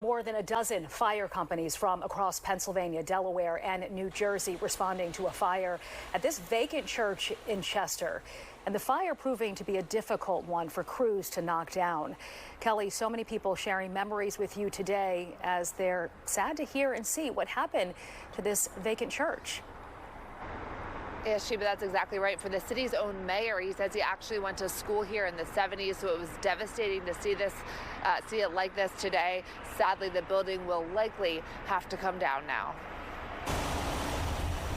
More than a dozen fire companies from across Pennsylvania, Delaware, and New Jersey responding to a fire at this vacant church in Chester. And the fire proving to be a difficult one for crews to knock down. Kelly, so many people sharing memories with you today as they're sad to hear and see what happened to this vacant church. Yeah, Sheba, that's exactly right. For the city's own mayor, he says he actually went to school here in the 70s, so it was devastating to see it like this today. Sadly, the building will likely have to come down now.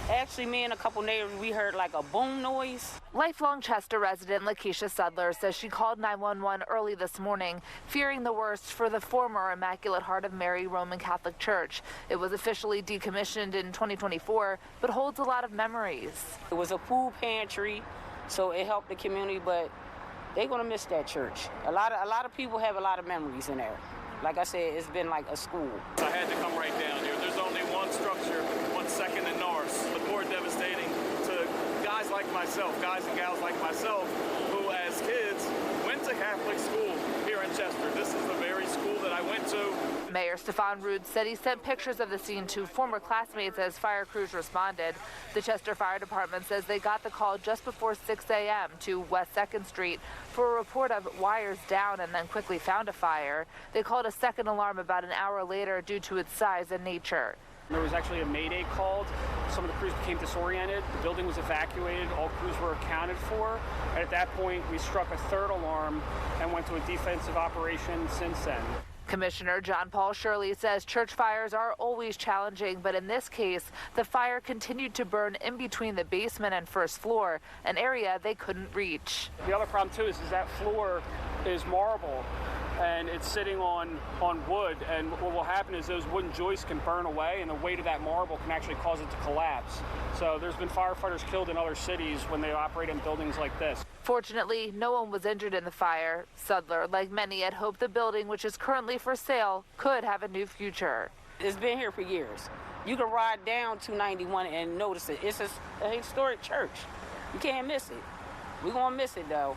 Actually, me and a couple neighbors, we heard like a boom noise. Lifelong Chester resident Lakeisha Sudler says she called 911 early this morning, fearing the worst for the former Immaculate Heart of Mary Roman Catholic Church. It was officially decommissioned in 2024, but holds a lot of memories. It was a food pantry, so it helped the community, but they're gonna miss that church. A lot of people have a lot of memories in there. Like I said, it's been like a school. I had to come right down here. There's only one structure, 1 in Norris, but more devastating to guys like myself, guys and gals like myself, who as kids went to Catholic school here in Chester. This is the very school that I went to. Mayor Stefan Rude said he sent pictures of the scene to former classmates as fire crews responded. The Chester Fire Department says they got the call just before 6 a.m. to West 2nd Street for a report of wires down and then quickly found a fire. They called a second alarm about an hour later due to its size and nature. There was actually a mayday called. Some of the crews became disoriented. The building was evacuated. All crews were accounted for. And at that point, we struck a third alarm and went to a defensive operation since then. Commissioner John Paul Shirley says church fires are always challenging, but in this case, the fire continued to burn in between the basement and first floor, an area they couldn't reach. The other problem, too, is that floor is marble, and it's sitting on wood, and what will happen is those wooden joists can burn away, and the weight of that marble can actually cause it to collapse. So there's been firefighters killed in other cities when they operate in buildings like this. Fortunately, no one was injured in the fire. Sudler, like many, had hoped the building, which is currently for sale, could have a new future. It's been here for years. You can ride down 291 and notice it. It's a historic church. You can't miss it. We're gonna miss it though.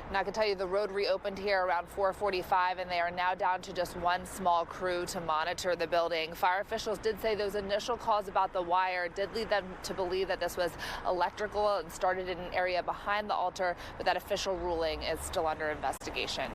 And I can tell you the road reopened here around 4:45, and they are now down to just one small crew to monitor the building. Fire officials did say those initial calls about the wire did lead them to believe that this was electrical and started in an area behind the altar, but that official ruling is still under investigation.